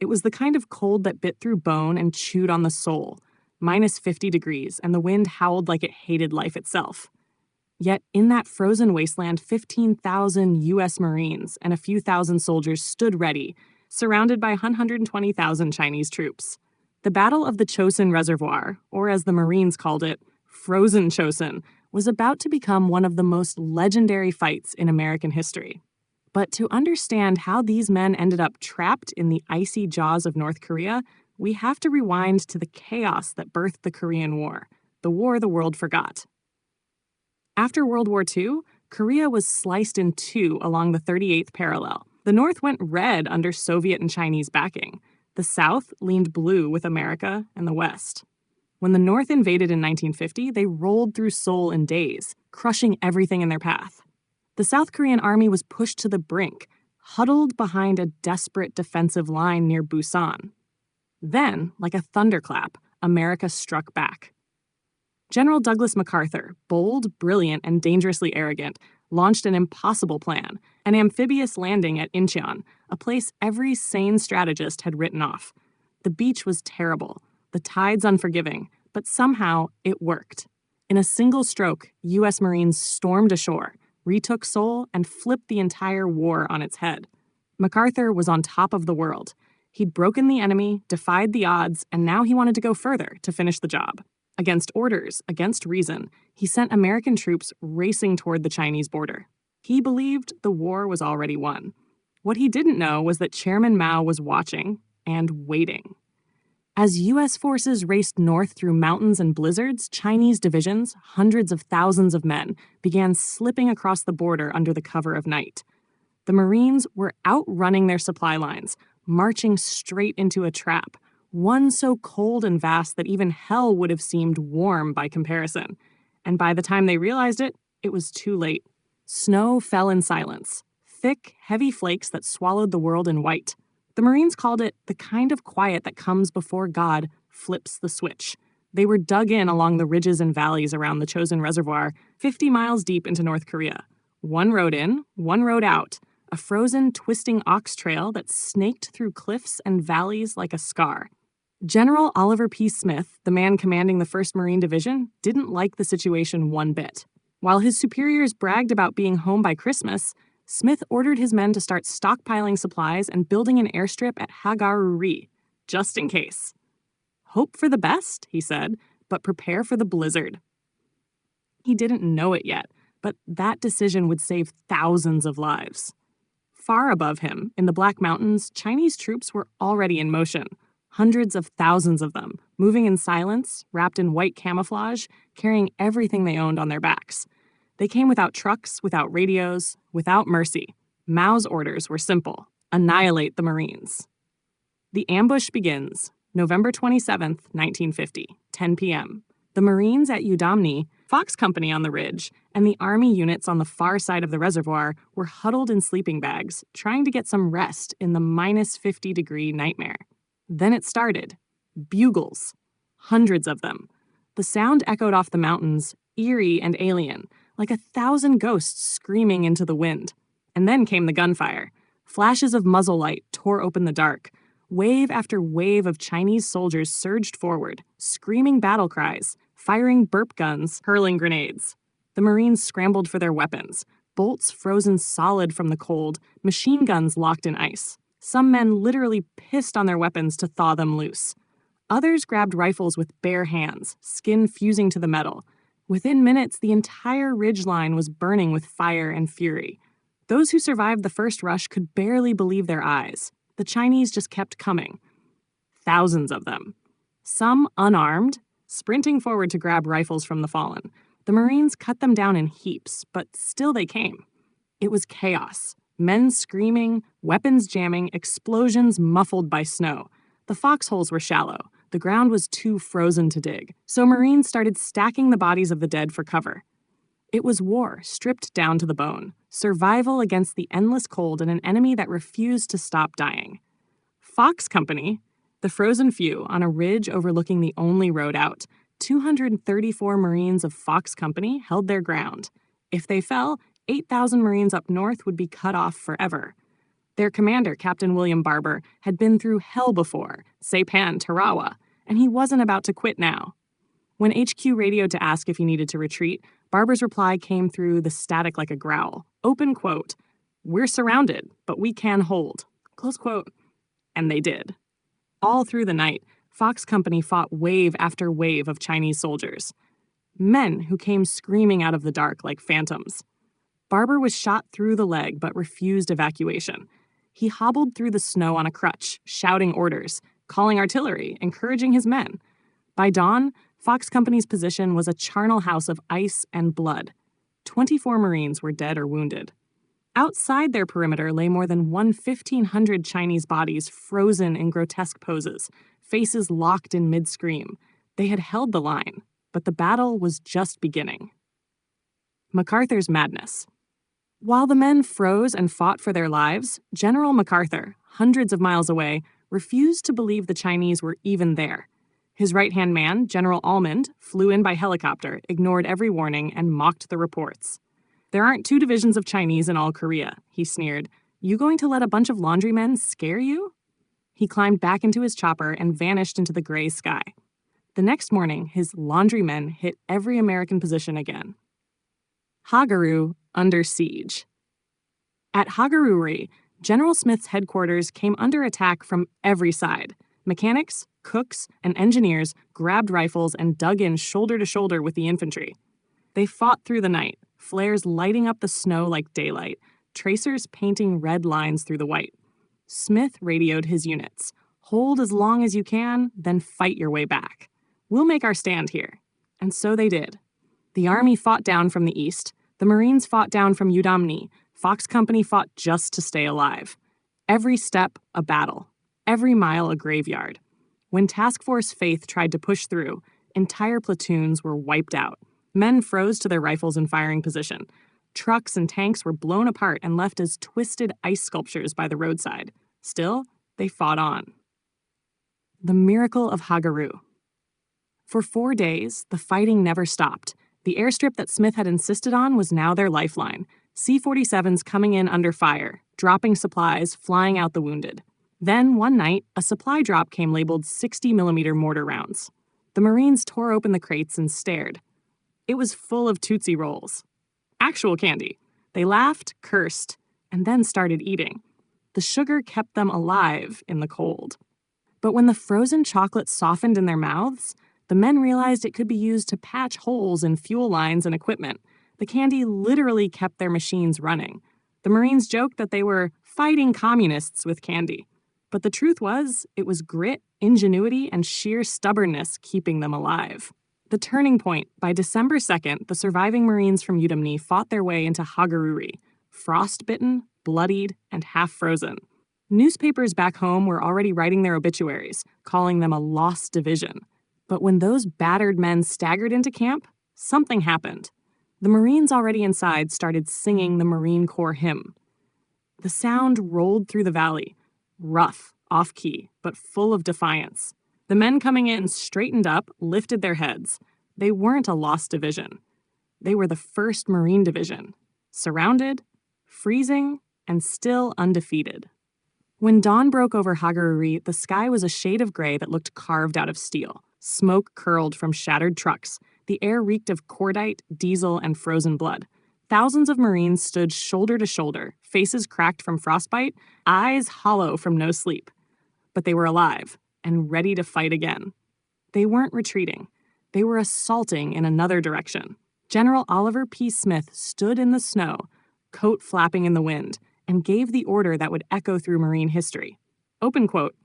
It was the kind of cold that bit through bone and chewed on the soul, -50 degrees, and the wind howled like it hated life itself. Yet in that frozen wasteland, 15,000 U.S. Marines and a few thousand soldiers stood ready, surrounded by 120,000 Chinese troops. The Battle of the Chosin Reservoir, or as the Marines called it, Frozen Chosin, was about to become one of the most legendary fights in American history. But to understand how these men ended up trapped in the icy jaws of North Korea, we have to rewind to the chaos that birthed the Korean War, the war the world forgot. After World War II, Korea was sliced in two along the 38th parallel. The North went red under Soviet and Chinese backing. The South leaned blue with America and the West. When the North invaded in 1950, they rolled through Seoul in days, crushing everything in their path. The South Korean army was pushed to the brink, huddled behind a desperate defensive line near Busan. Then, like a thunderclap, America struck back. General Douglas MacArthur, bold, brilliant, and dangerously arrogant, launched an impossible plan, an amphibious landing at Incheon, a place every sane strategist had written off. The beach was terrible, the tides unforgiving, but somehow it worked. In a single stroke, U.S. Marines stormed ashore, retook Seoul, and flipped the entire war on its head. MacArthur was on top of the world. He'd broken the enemy, defied the odds, and now he wanted to go further to finish the job. Against orders, against reason, he sent American troops racing toward the Chinese border. He believed the war was already won. What he didn't know was that Chairman Mao was watching and waiting. As U.S. forces raced north through mountains and blizzards, Chinese divisions, hundreds of thousands of men, began slipping across the border under the cover of night. The Marines were outrunning their supply lines, marching straight into a trap, one so cold and vast that even hell would have seemed warm by comparison. And by the time they realized it, it was too late. Snow fell in silence, thick, heavy flakes that swallowed the world in white. The Marines called it the kind of quiet that comes before God flips the switch. They were dug in along the ridges and valleys around the Chosin Reservoir, 50 miles deep into North Korea. One road in, one road out, a frozen, twisting ox trail that snaked through cliffs and valleys like a scar. General Oliver P. Smith, the man commanding the 1st Marine Division, didn't like the situation one bit. While his superiors bragged about being home by Christmas, Smith ordered his men to start stockpiling supplies and building an airstrip at Hagaruri, just in case. Hope for the best, he said, but prepare for the blizzard. He didn't know it yet, but that decision would save thousands of lives. Far above him, in the Black Mountains, Chinese troops were already in motion. Hundreds of thousands of them, moving in silence, wrapped in white camouflage, carrying everything they owned on their backs. They came without trucks, without radios, without mercy. Mao's orders were simple: annihilate the Marines. The ambush begins, November 27th, 1950, 10 p.m. The Marines at Udamni, Fox Company on the ridge, and the Army units on the far side of the reservoir were huddled in sleeping bags, trying to get some rest in the -50-degree nightmare. Then it started. Bugles. Hundreds of them. The sound echoed off the mountains, eerie and alien, like 1,000 ghosts screaming into the wind. And then came the gunfire. Flashes of muzzle light tore open the dark. Wave after wave of Chinese soldiers surged forward, screaming battle cries, firing burp guns, hurling grenades. The Marines scrambled for their weapons, bolts frozen solid from the cold, machine guns locked in ice. Some men literally pissed on their weapons to thaw them loose. Others grabbed rifles with bare hands, skin fusing to the metal. Within minutes, the entire ridgeline was burning with fire and fury. Those who survived the first rush could barely believe their eyes. The Chinese just kept coming. Thousands of them. Some unarmed, sprinting forward to grab rifles from the fallen. The Marines cut them down in heaps, but still they came. It was chaos. Men screaming, weapons jamming, explosions muffled by snow. The foxholes were shallow. The ground was too frozen to dig. So Marines started stacking the bodies of the dead for cover. It was war, stripped down to the bone. Survival against the endless cold and an enemy that refused to stop dying. Fox Company, the frozen few on a ridge overlooking the only road out, 234 Marines of Fox Company held their ground. If they fell, 8,000 Marines up north would be cut off forever. Their commander, Captain William Barber, had been through hell before, Saipan, Tarawa, and he wasn't about to quit now. When HQ radioed to ask if he needed to retreat, Barber's reply came through the static like a growl. Open quote, "We're surrounded, but we can hold." Close quote. And they did. All through the night, Fox Company fought wave after wave of Chinese soldiers. Men who came screaming out of the dark like phantoms. Barber was shot through the leg but refused evacuation. He hobbled through the snow on a crutch, shouting orders, calling artillery, encouraging his men. By dawn, Fox Company's position was a charnel house of ice and blood. 24 Marines were dead or wounded. Outside their perimeter lay more than 1,500 Chinese bodies frozen in grotesque poses, faces locked in mid-scream. They had held the line, but the battle was just beginning. MacArthur's madness. While the men froze and fought for their lives, General MacArthur, hundreds of miles away, refused to believe the Chinese were even there. His right-hand man, General Almond, flew in by helicopter, ignored every warning, and mocked the reports. "There aren't 2 divisions of Chinese in all Korea," he sneered. "You going to let a bunch of laundrymen scare you?" He climbed back into his chopper and vanished into the gray sky. The next morning, his laundrymen hit every American position again. Hagaru under siege. At Hagaru-ri, General Smith's headquarters came under attack from every side. Mechanics, cooks, and engineers grabbed rifles and dug in shoulder to shoulder with the infantry. They fought through the night, flares lighting up the snow like daylight, tracers painting red lines through the white. Smith radioed his units. "Hold as long as you can, then fight your way back. We'll make our stand here." And so they did. The Army fought down from the east. The Marines fought down from Udamni. Fox Company fought just to stay alive. Every step, a battle. Every mile, a graveyard. When Task Force Faith tried to push through, entire platoons were wiped out. Men froze to their rifles in firing position. Trucks and tanks were blown apart and left as twisted ice sculptures by the roadside. Still, they fought on. The miracle of Hagaru. For 4 days, the fighting never stopped. The airstrip that Smith had insisted on was now their lifeline. C-47s coming in under fire, dropping supplies, flying out the wounded. Then, one night, a supply drop came labeled 60mm mortar rounds. The Marines tore open the crates and stared. It was full of Tootsie Rolls. Actual candy. They laughed, cursed, and then started eating. The sugar kept them alive in the cold. But when the frozen chocolate softened in their mouths, the men realized it could be used to patch holes in fuel lines and equipment. The candy literally kept their machines running. The Marines joked that they were fighting communists with candy. But the truth was, it was grit, ingenuity, and sheer stubbornness keeping them alive. The turning point, by December 2nd, the surviving Marines from Udamni fought their way into Hagaru-ri, frostbitten, bloodied, and half-frozen. Newspapers back home were already writing their obituaries, calling them a lost division. But when those battered men staggered into camp, something happened. The Marines already inside started singing the Marine Corps hymn. The sound rolled through the valley, rough, off-key, but full of defiance. The men coming in straightened up, lifted their heads. They weren't a lost division. They were the 1st Marine Division, surrounded, freezing, and still undefeated. When dawn broke over Hagaru-ri, the sky was a shade of gray that looked carved out of steel. Smoke curled from shattered trucks. The air reeked of cordite, diesel, and frozen blood. Thousands of Marines stood shoulder to shoulder, faces cracked from frostbite, eyes hollow from no sleep. But they were alive and ready to fight again. They weren't retreating. They were assaulting in another direction. General Oliver P. Smith stood in the snow, coat flapping in the wind, and gave the order that would echo through Marine history. Open quote,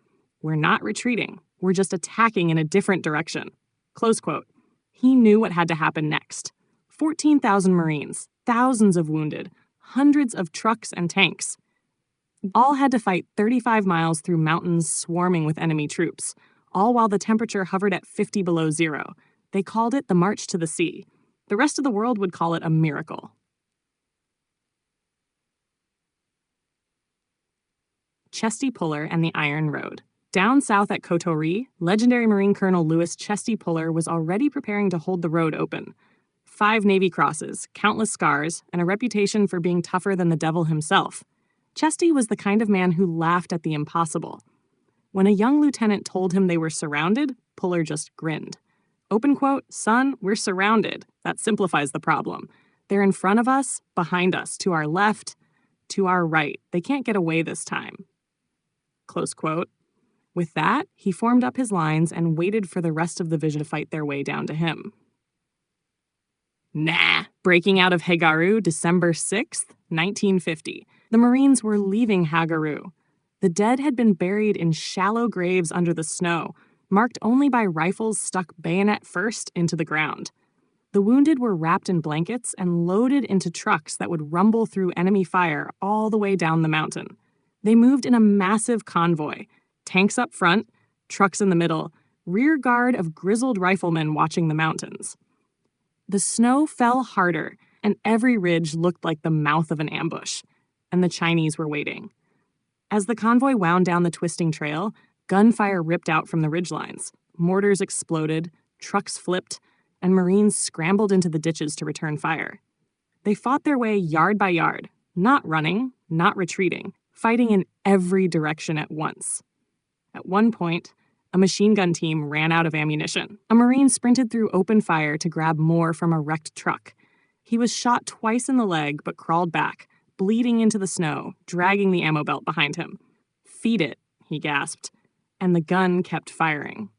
"We're not retreating. We're just attacking in a different direction." Close quote. He knew what had to happen next. 14,000 Marines, thousands of wounded, hundreds of trucks and tanks. All had to fight 35 miles through mountains swarming with enemy troops, all while the temperature hovered at 50 below zero. They called it the March to the Sea. The rest of the world would call it a miracle. Chesty Puller and the Iron Road. Down south at Kotori, legendary Marine Colonel Louis Chesty Puller was already preparing to hold the road open. 5 Navy crosses, countless scars, and a reputation for being tougher than the devil himself. Chesty was the kind of man who laughed at the impossible. When a young lieutenant told him they were surrounded, Puller just grinned. Open quote, "Son, we're surrounded." That simplifies the problem. They're in front of us, behind us, to our left, to our right. They can't get away this time. Close quote. With that, he formed up his lines and waited for the rest of the division to fight their way down to him. Nah. Breaking out of Hagaru, December 6th, 1950. The Marines were leaving Hagaru. The dead had been buried in shallow graves under the snow, marked only by rifles stuck bayonet first into the ground. The wounded were wrapped in blankets and loaded into trucks that would rumble through enemy fire all the way down the mountain. They moved in a massive convoy, tanks up front, trucks in the middle, rear guard of grizzled riflemen watching the mountains. The snow fell harder, and every ridge looked like the mouth of an ambush, and the Chinese were waiting. As the convoy wound down the twisting trail, gunfire ripped out from the ridgelines, mortars exploded, trucks flipped, and Marines scrambled into the ditches to return fire. They fought their way yard by yard, not running, not retreating, fighting in every direction at once. At one point, a machine gun team ran out of ammunition. A Marine sprinted through open fire to grab more from a wrecked truck. He was shot twice in the leg but crawled back, bleeding into the snow, dragging the ammo belt behind him. "Feed it," he gasped, and the gun kept firing.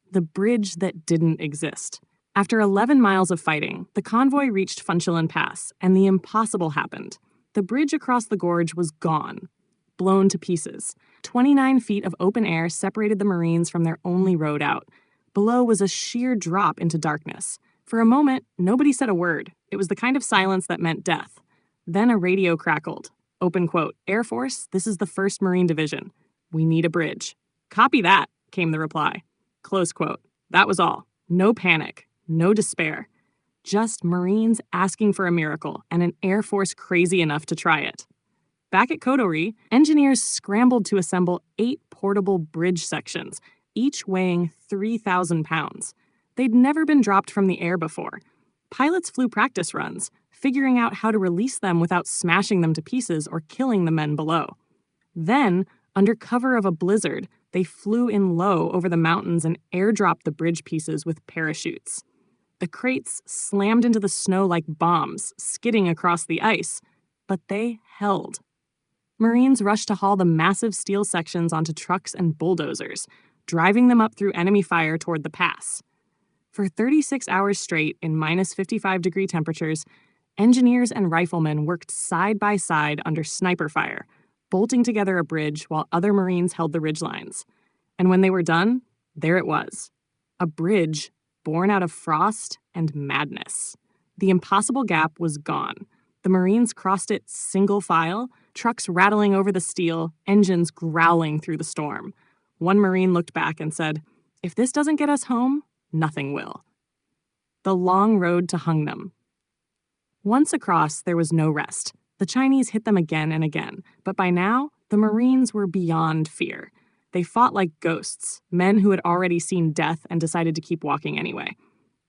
The bridge that didn't exist. After 11 miles of fighting, the convoy reached Funchalen Pass, and the impossible happened. The bridge across the gorge was gone, blown to pieces. 29 feet of open air separated the Marines from their only road out. Below was a sheer drop into darkness. For a moment, nobody said a word. It was the kind of silence that meant death. Then a radio crackled. Open quote, "Air Force, this is the 1st Marine Division. We need a bridge." "Copy that," came the reply. Close quote. That was all. No panic. No despair. Just Marines asking for a miracle and an Air Force crazy enough to try it. Back at Kodori, engineers scrambled to assemble 8 portable bridge sections, each weighing 3,000 pounds. They'd never been dropped from the air before. Pilots flew practice runs, figuring out how to release them without smashing them to pieces or killing the men below. Then, under cover of a blizzard, they flew in low over the mountains and airdropped the bridge pieces with parachutes. The crates slammed into the snow like bombs, skidding across the ice, but they held. Marines rushed to haul the massive steel sections onto trucks and bulldozers, driving them up through enemy fire toward the pass. For 36 hours straight in minus 55-degree temperatures, engineers and riflemen worked side by side under sniper fire, bolting together a bridge while other Marines held the ridgelines. And when they were done, there it was. A bridge born out of frost and madness. The impossible gap was gone. The Marines crossed it single file, trucks rattling over the steel, engines growling through the storm. One Marine looked back and said, "If this doesn't get us home, nothing will." The long road to Hungnam. Once across, there was no rest. The Chinese hit them again and again, but by now, the Marines were beyond fear. They fought like ghosts, men who had already seen death and decided to keep walking anyway.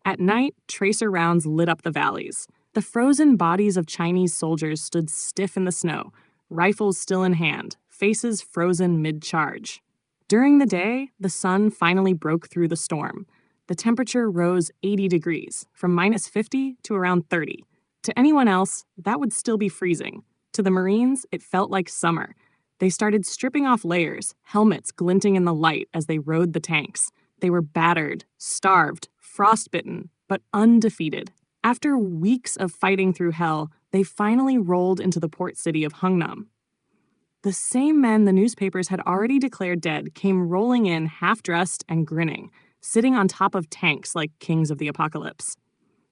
At night, tracer rounds lit up the valleys. The frozen bodies of Chinese soldiers stood stiff in the snow, rifles still in hand, faces frozen mid-charge. During the day, the sun finally broke through the storm. The temperature rose 80 degrees, from minus 50 to around 30. To anyone else, that would still be freezing. To the Marines, it felt like summer. They started stripping off layers, helmets glinting in the light as they rode the tanks. They were battered, starved, frostbitten, but undefeated. After weeks of fighting through hell, they finally rolled into the port city of Hungnam. The same men the newspapers had already declared dead came rolling in half-dressed and grinning, sitting on top of tanks like kings of the apocalypse.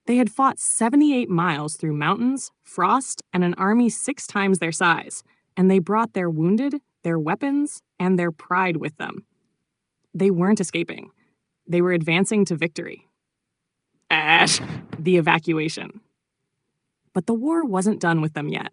They had fought 78 miles through mountains, frost, and an army 6 times their size, and they brought their wounded, their weapons, and their pride with them. They weren't escaping. They were advancing to victory. The evacuation. But the war wasn't done with them yet.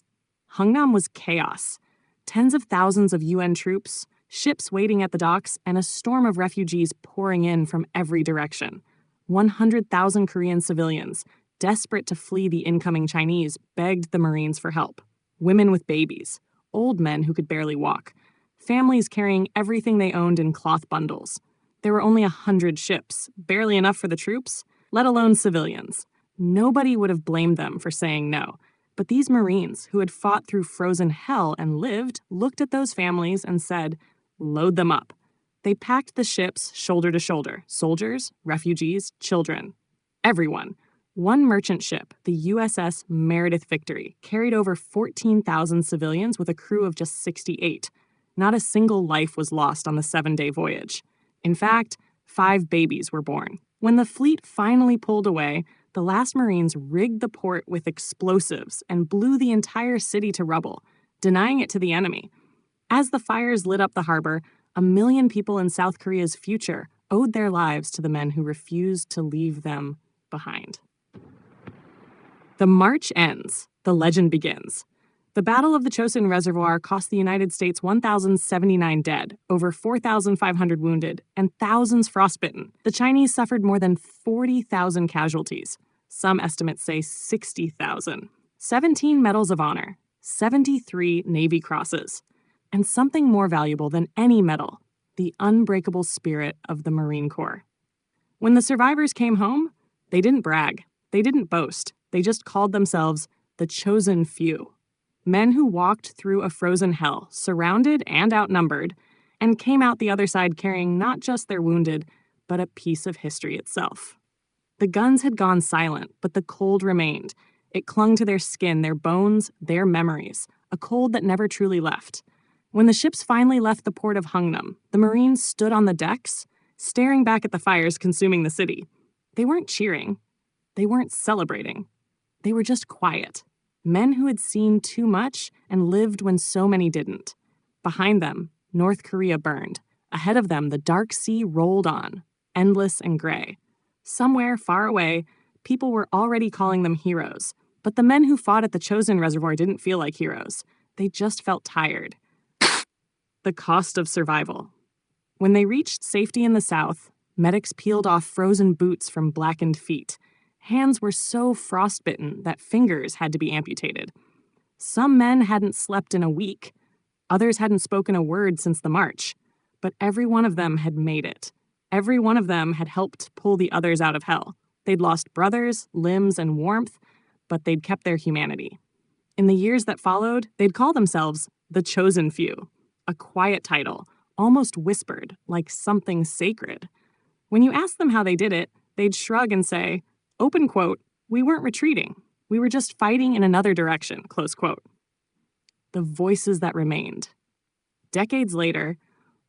Hungnam was chaos. Tens of thousands of UN troops, ships waiting at the docks, and a storm of refugees pouring in from every direction. 100,000 Korean civilians, desperate to flee the incoming Chinese, begged the Marines for help. Women with babies, old men who could barely walk, families carrying everything they owned in cloth bundles. There were only 100 ships, barely enough for the troops, let alone civilians. Nobody would have blamed them for saying no. But these Marines, who had fought through frozen hell and lived, looked at those families and said, "Load them up." They packed the ships shoulder to shoulder, soldiers, refugees, children, everyone. One merchant ship, the USS Meredith Victory, carried over 14,000 civilians with a crew of just 68. Not a single life was lost on the 7-day voyage. In fact, 5 babies were born. When the fleet finally pulled away, the last Marines rigged the port with explosives and blew the entire city to rubble, denying it to the enemy. As the fires lit up the harbor, 1 million people in South Korea's future owed their lives to the men who refused to leave them behind. The march ends. The legend begins. The Battle of the Chosin Reservoir cost the United States 1,079 dead, over 4,500 wounded, and thousands frostbitten. The Chinese suffered more than 40,000 casualties. Some estimates say 60,000. 17 Medals of Honor, 73 Navy Crosses, and something more valuable than any medal, the unbreakable spirit of the Marine Corps. When the survivors came home, they didn't brag. They didn't boast. They just called themselves the Chosen Few. Men who walked through a frozen hell, surrounded and outnumbered, and came out the other side carrying not just their wounded, but a piece of history itself. The guns had gone silent, but the cold remained. It clung to their skin, their bones, their memories, a cold that never truly left. When the ships finally left the port of Hungnam, the Marines stood on the decks, staring back at the fires consuming the city. They weren't cheering. They weren't celebrating. They were just quiet. Men who had seen too much and lived when so many didn't. Behind them, North Korea burned. Ahead of them, the dark sea rolled on, endless and gray. Somewhere far away, people were already calling them heroes. But the men who fought at the Chosin Reservoir didn't feel like heroes. They just felt tired. The cost of survival. When they reached safety in the south, medics peeled off frozen boots from blackened feet. Hands were so frostbitten that fingers had to be amputated. Some men hadn't slept in a week. Others hadn't spoken a word since the march. But every one of them had made it. Every one of them had helped pull the others out of hell. They'd lost brothers, limbs, and warmth, but they'd kept their humanity. In the years that followed, they'd call themselves the Chosen Few, a quiet title, almost whispered, like something sacred. When you asked them how they did it, they'd shrug and say, open quote, "We weren't retreating. We were just fighting in another direction," close quote. The voices that remained. Decades later,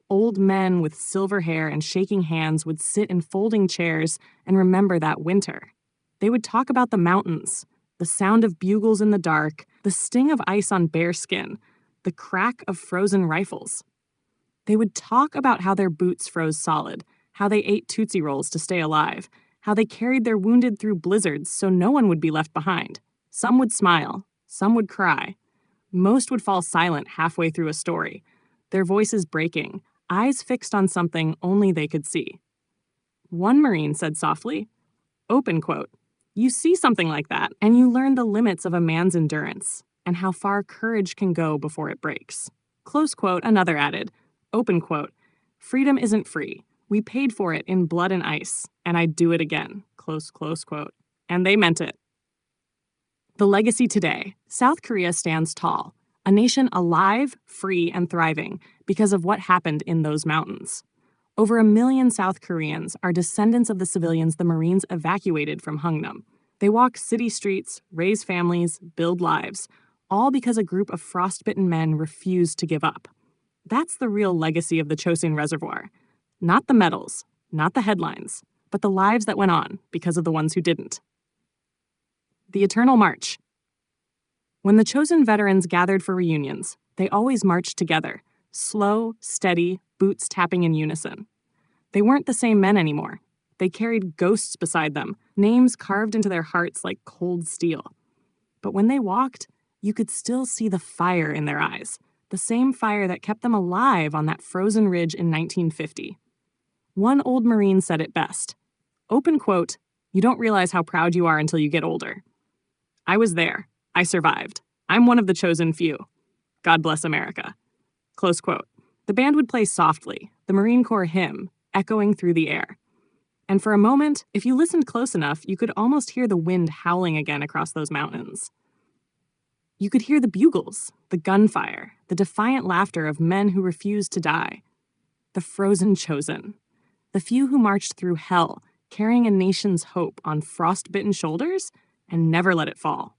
old men with silver hair and shaking hands would sit in folding chairs and remember that winter. They would talk about the mountains, the sound of bugles in the dark, the sting of ice on bare skin, the crack of frozen rifles. They would talk about how their boots froze solid, how they ate Tootsie Rolls to stay alive, how they carried their wounded through blizzards so no one would be left behind. Some would smile, some would cry. Most would fall silent halfway through a story, their voices breaking, eyes fixed on something only they could see. One Marine said softly, open quote, "You see something like that, and you learn the limits of a man's endurance and how far courage can go before it breaks." Close quote, another added, open quote, "Freedom isn't free. We paid for it in blood and ice, and I'd do it again." Close quote. And they meant it. The legacy today. South Korea stands tall, a nation alive, free, and thriving because of what happened in those mountains. Over 1 million South Koreans are descendants of the civilians the Marines evacuated from Hungnam. They walk city streets, raise families, build lives, all because a group of frostbitten men refused to give up. That's the real legacy of the Chosin Reservoir. Not the medals, not the headlines, but the lives that went on because of the ones who didn't. The Eternal March. When the Chosin veterans gathered for reunions, they always marched together, slow, steady, boots tapping in unison. They weren't the same men anymore. They carried ghosts beside them, names carved into their hearts like cold steel. But when they walked, you could still see the fire in their eyes, the same fire that kept them alive on that frozen ridge in 1950. One old Marine said it best. Open quote, "You don't realize how proud you are until you get older." I was there. I survived. I'm one of the Chosen Few. God bless America. Close quote. The band would play softly, the Marine Corps hymn, echoing through the air. And for a moment, if you listened close enough, you could almost hear the wind howling again across those mountains. You could hear the bugles, the gunfire, the defiant laughter of men who refused to die. The Frozen Chosin. The few who marched through hell, carrying a nation's hope on frost-bitten shoulders and never let it fall.